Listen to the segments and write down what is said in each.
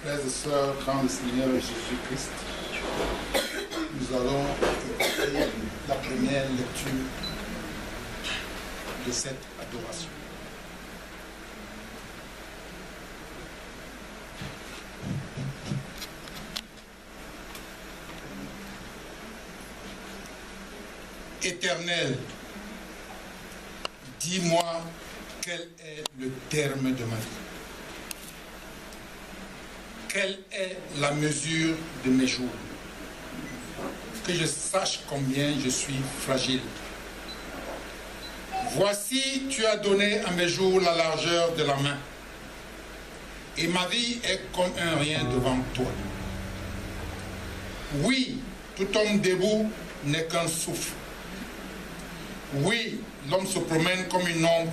Frères et sœurs, quand le Seigneur Jésus-Christ, nous allons écouter la première lecture de cette adoration. Éternel, dis-moi quel est le terme de ma vie. Quelle est la mesure de mes jours? Que je sache combien je suis fragile. Voici, tu as donné à mes jours la largeur de la main. Et ma vie est comme un rien devant toi. Oui, tout homme debout n'est qu'un souffle. Oui, l'homme se promène comme une ombre.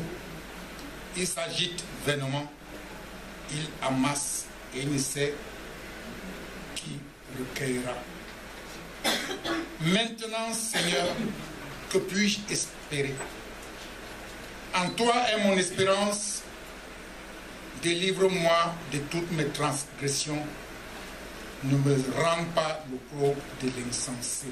Il s'agite vainement. Il amasse et il ne sait qui recueillera. Maintenant, Seigneur, que puis-je espérer? En toi est mon espérance. Délivre-moi de toutes mes transgressions. Ne me rends pas l'opprobre de l'insensé.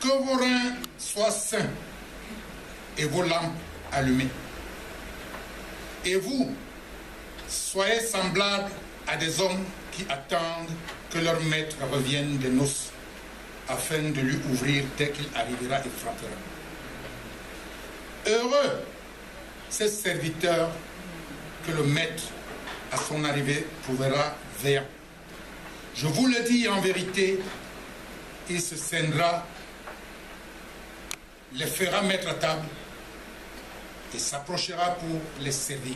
Que vos reins soient sains et vos lampes allumées. Et vous, soyez semblables à des hommes qui attendent que leur maître revienne des noces, afin de lui ouvrir dès qu'il arrivera et frappera. Heureux ces serviteurs que le maître, à son arrivée, trouvera veillant. Je vous le dis en vérité, il se scindra, les fera mettre à table et s'approchera pour les servir.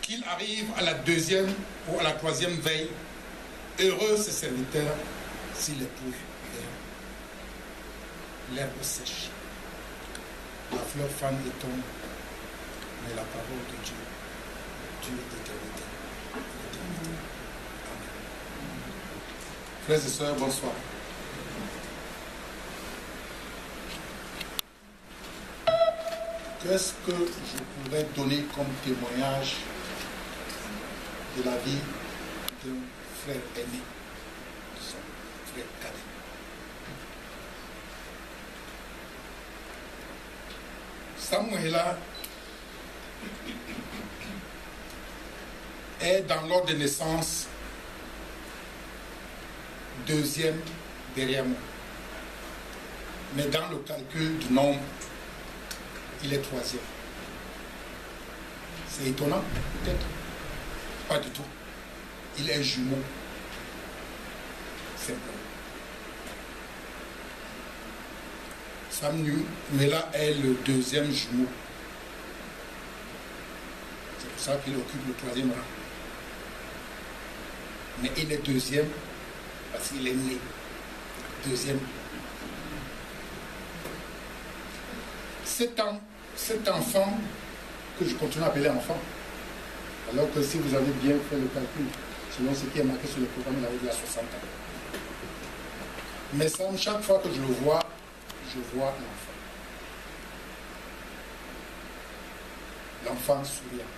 Qu'il arrive à la deuxième ou à la troisième veille, heureux ces serviteurs s'il éprouve l'herbe sèche. La fleur fane et tombe, mais la parole de Dieu dure d'éternité. Frères et sœurs, bonsoir. Qu'est-ce que je pourrais donner comme témoignage de la vie d'un frère aîné, de son frère cadet? Samuela est dans l'ordre de naissance deuxième derrière moi. Mais dans le calcul du nombre, il est troisième. C'est étonnant, peut-être? Pas du tout. Il est jumeau. Simplement. Samuela est le deuxième jumeau. C'est pour ça qu'il occupe le troisième rang. Mais il est deuxième parce qu'il est né. Deuxième. Cet enfant, que je continue à appeler enfant, alors que si vous avez bien fait le calcul, sinon ce qui est marqué sur le programme, il avait dit à 60 ans. Mais Sam, chaque fois que je le vois, je vois l'enfant. L'enfant souriant.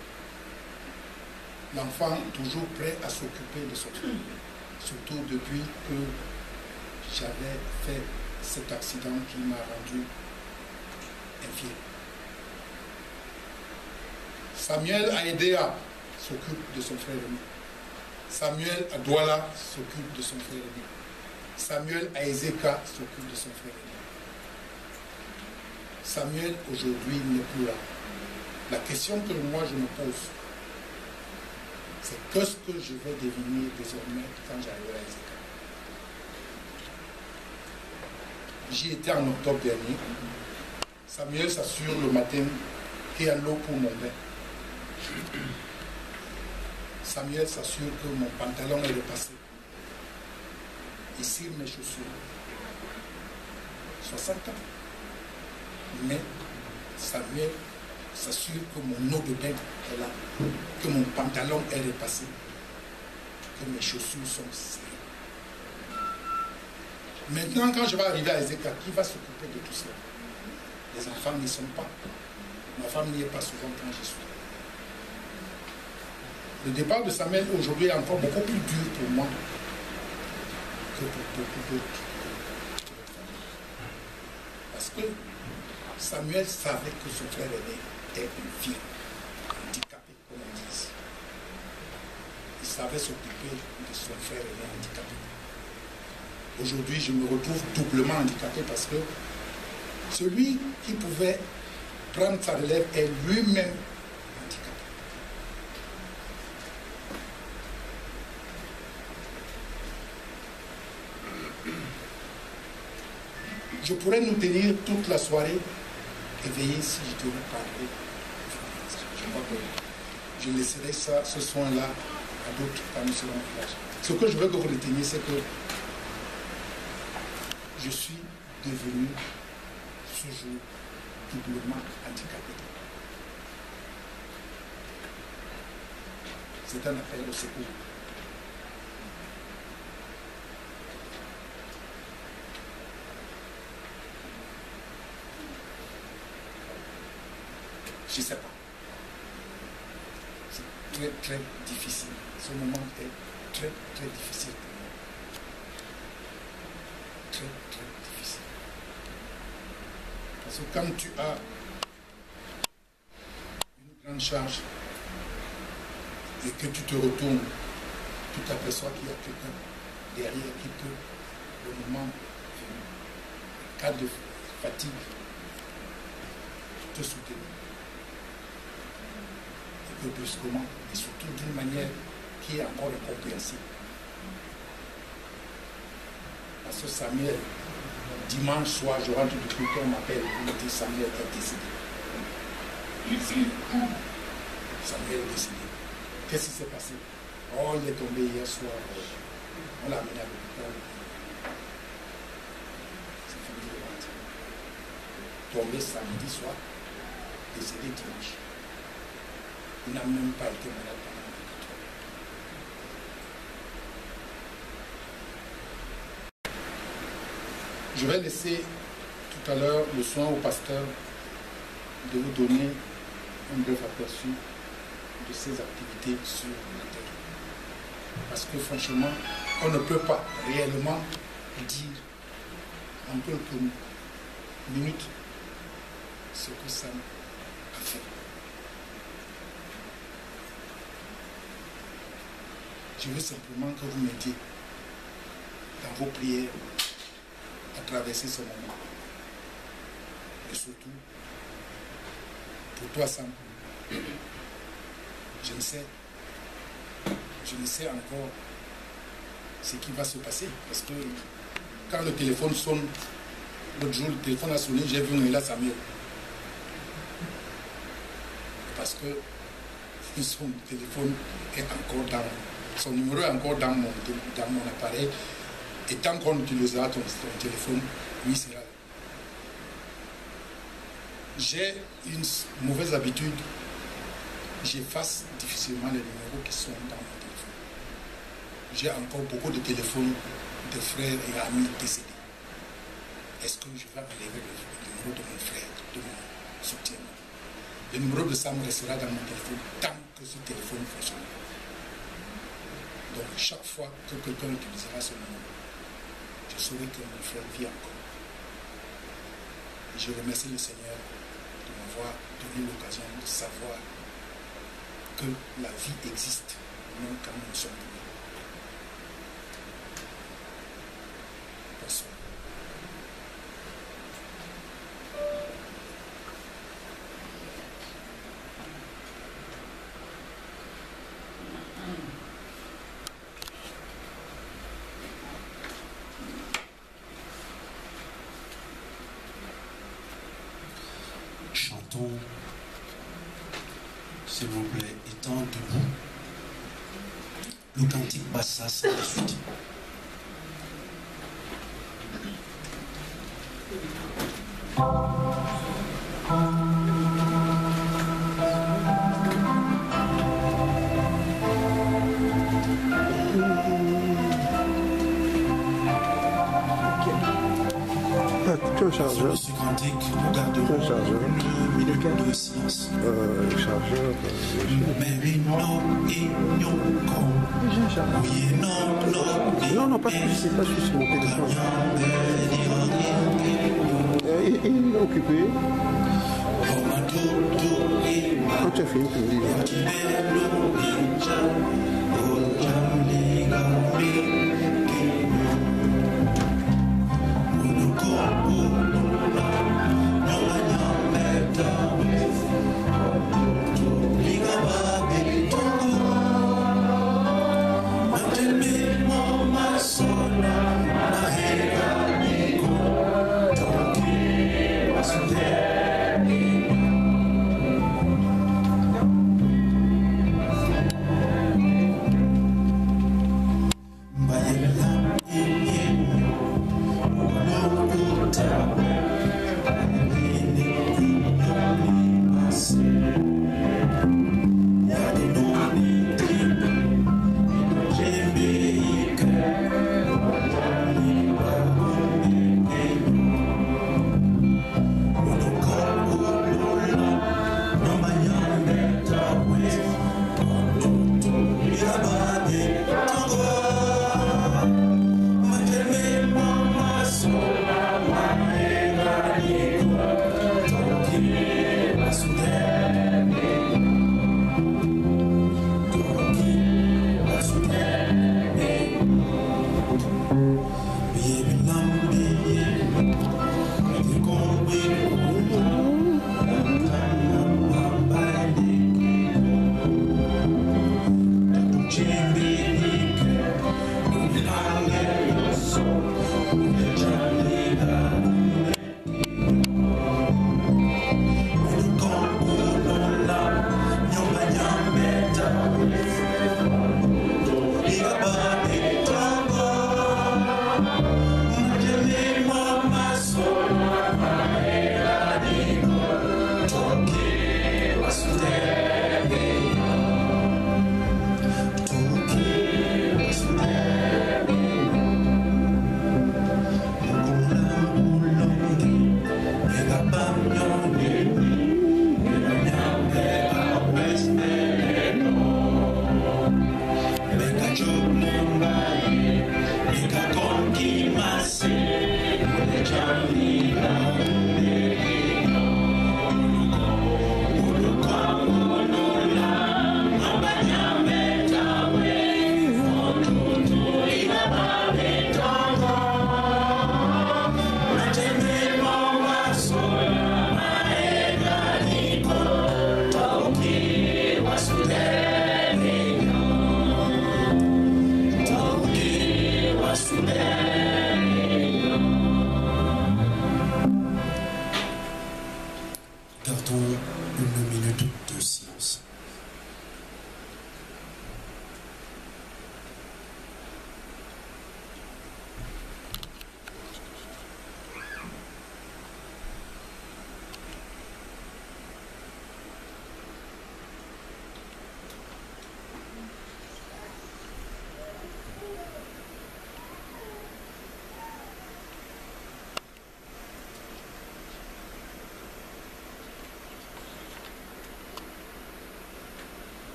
L'enfant toujours prêt à s'occuper de son truc. Surtout depuis que j'avais fait cet accident qui m'a rendu infier. Samuel Aïdéa s'occupe de son frère aîné. Samuel Adouala s'occupe de son frère aîné. Samuel Aïzeka s'occupe de son frère aîné. Samuel aujourd'hui n'est plus là. La question que moi je me pose, c'est qu'est-ce que je vais devenir désormais quand j'arriverai à Aïzeka? J'y étais en octobre dernier. Samuel s'assure le matin qu'il y a l'eau pour mon bain. Samuel s'assure que mon pantalon est repassé. Il cire mes chaussures. 60 ans. Mais Samuel s'assure que mon eau de bain est là, que mon pantalon est repassé, que mes chaussures sont serrées. Maintenant, quand je vais arriver à Ézéchiel, qui va s'occuper de tout cela? Les enfants n'y sont pas. Ma femme n'y est pas souvent quand je suis. Le départ de Samuel aujourd'hui est encore beaucoup plus dur pour moi que pour beaucoup d'autres. Parce que Samuel savait que son frère aîné était une fille handicapée, comme on dit. Il savait s'occuper de son frère aîné handicapé. Aujourd'hui, je me retrouve doublement handicapé parce que celui qui pouvait prendre sa relève est lui-même handicapé. Je pourrais nous tenir toute la soirée éveillés si je devais parler. Je crois que je laisserai ça, ce soin-là à d'autres quand nous serons en village. Ce que je veux que vous reteniez, c'est que je suis devenu ce jour doublement handicapé. C'est un appel au secours. Je ne sais pas. C'est très très difficile. Ce moment est très très difficile pour moi. Très très difficile. Parce que quand tu as une grande charge et que tu te retournes, tu t'aperçois qu'il y a quelqu'un derrière qui peut, au moment en cas de fatigue, te soutenir. Et que brusquement, et surtout d'une manière qui est encore incompréhensible. Parce que Samuel, dimanche soir, je rentre du culte, on m'appelle, on me dit Samuel est décédé. Samuel est décédé. Qu'est-ce qui s'est passé? Oh, il est tombé hier soir. On l'a amené à l'hôpital. C'est fini de partir. Tombé samedi soir, décédé dimanche. Il n'a même pas été malade pendant 24 heures. Je vais laisser tout à l'heure le soin au pasteur de vous donner un bref aperçu de ses activités sur la terre. Parce que franchement, on ne peut pas réellement dire en quelques minutes ce que ça a fait. Je veux simplement que vous m'aidiez dans vos prières à traverser ce moment. Et surtout, pour toi, Sam, je ne sais encore ce qui va se passer. Parce que quand le téléphone sonne, l'autre jour, le téléphone a sonné, j'ai vu Noëlla Samuel. Parce que son téléphone est encore dans... Son numéro est encore dans mon appareil. Et tant qu'on utilisera ton téléphone, lui sera là. J'ai une mauvaise habitude. J'efface difficilement les numéros qui sont dans mon téléphone. J'ai encore beaucoup de téléphones de frères et amis décédés. Est-ce que je vais enlever le numéro de mon frère, de mon soutien? Le numéro de Sam restera dans mon téléphone tant que ce téléphone fonctionne. Donc chaque fois que quelqu'un utilisera ce numéro, je saurai que mon frère vit encore. Et je remercie le Seigneur de m'avoir donné l'occasion de savoir que la vie existe, même quand nous sommes morts. Bonsoir. Chantons, s'il vous plaît, étant debout. Le cantique Bassa 118. Tu as un chargeur? Ce cantique, nous garderons une minute de silence. Chargeur. Non, non, pas celui-ci, pas celui-ci, mon téléphone. Il est occupé. Quand tu as fini, tu me dis.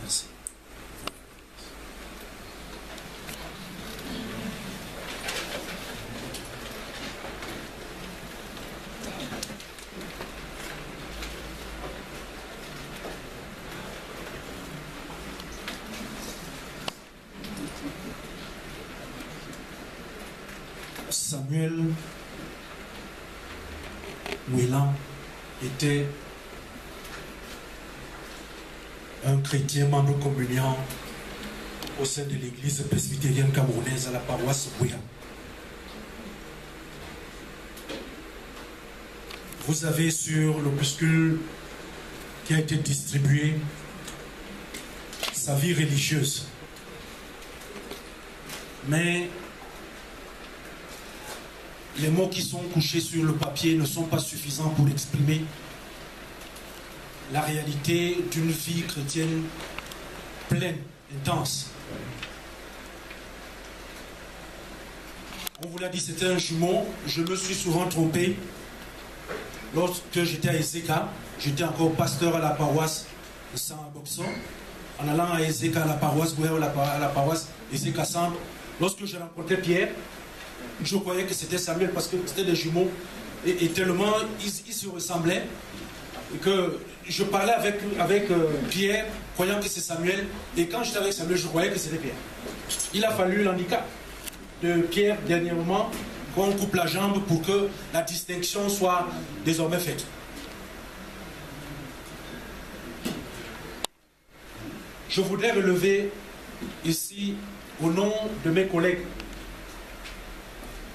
Merci. Samuel Ouélan était un chrétien membre communiant au sein de l'église presbytérienne camerounaise à la paroisse Ouélan. Vous avez sur l'opuscule qui a été distribué sa vie religieuse. Mais les mots qui sont couchés sur le papier ne sont pas suffisants pour exprimer la réalité d'une vie chrétienne pleine, intense. On vous l'a dit, c'était un jumeau. Je me suis souvent trompé. Lorsque j'étais à Ezeka, j'étais encore pasteur à la paroisse de Saint-Boxon. En allant à Ezeka, à la paroisse, à la paroisse Ezeka Sambre, lorsque je rencontrais Pierre, je croyais que c'était Samuel parce que c'était des jumeaux. Et tellement ils se ressemblaient que je parlais avec Pierre, croyant que c'est Samuel. Et quand j'étais avec Samuel, je croyais que c'était Pierre. Il a fallu l'handicap de Pierre dernièrement qu'on coupe la jambe pour que la distinction soit désormais faite. Je voudrais relever ici, au nom de mes collègues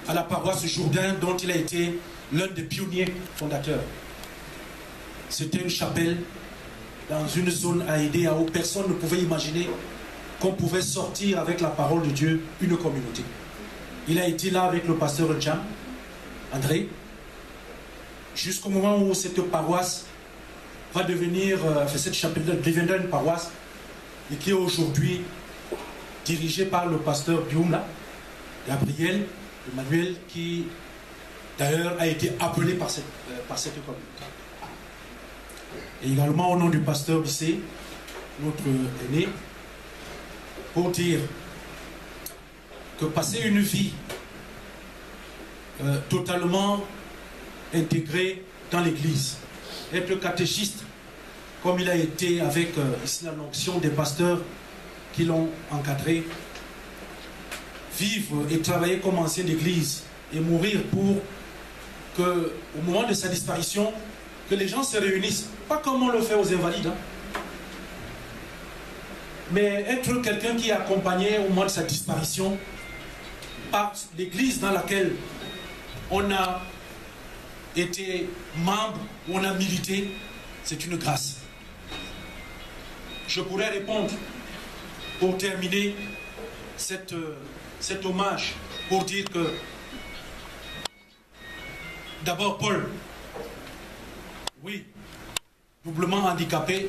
à la paroisse Jourdain, dont il a été l'un des pionniers fondateurs. C'était une chapelle dans une zone aidée où personne ne pouvait imaginer qu'on pouvait sortir avec la parole de Dieu une communauté. Il a été là avec le pasteur Jam, André, jusqu'au moment où cette paroisse va devenir, cette chapelle deviendra une paroisse et qui est aujourd'hui dirigée par le pasteur Bioumla, Gabriel, Emmanuel, qui d'ailleurs a été appelé par cette communauté. Et également au nom du pasteur Bissé, notre aîné, pour dire que passer une vie totalement intégrée dans l'église, être catéchiste, comme il a été avec ici la l'onction des pasteurs qui l'ont encadré, vivre et travailler comme ancien d'église et mourir pour que, au moment de sa disparition, que les gens se réunissent, pas comme on le fait aux invalides, hein, mais être quelqu'un qui est accompagné au moment de sa disparition par l'église dans laquelle on a été membre, où on a milité, c'est une grâce. Je pourrais répondre, pour terminer cet hommage, pour dire que d'abord Paul, oui, doublement handicapé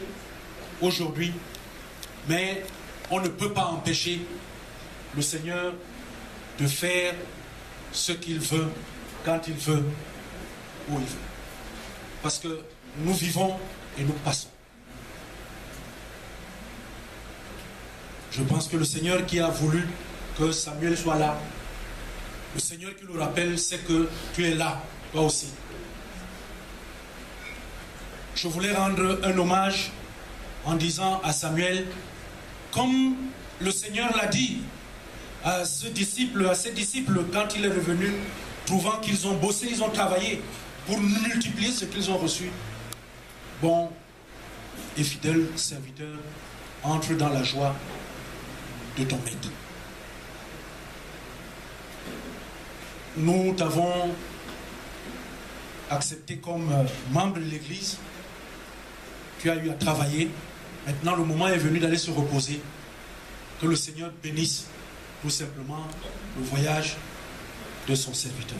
aujourd'hui, mais on ne peut pas empêcher le Seigneur de faire ce qu'il veut, quand il veut, où il veut. Parce que nous vivons et nous passons. Je pense que le Seigneur qui a voulu que Samuel soit là, le Seigneur qui le rappelle, c'est que tu es là, toi aussi. Je voulais rendre un hommage en disant à Samuel, comme le Seigneur l'a dit à ses disciples quand il est revenu, trouvant qu'ils ont bossé, ils ont travaillé pour multiplier ce qu'ils ont reçu. Bon et fidèle serviteur, entre dans la joie de ton maître. Nous t'avons accepté comme membre de l'Église. Tu as eu à travailler. Maintenant, le moment est venu d'aller se reposer. Que le Seigneur bénisse tout simplement le voyage de son serviteur.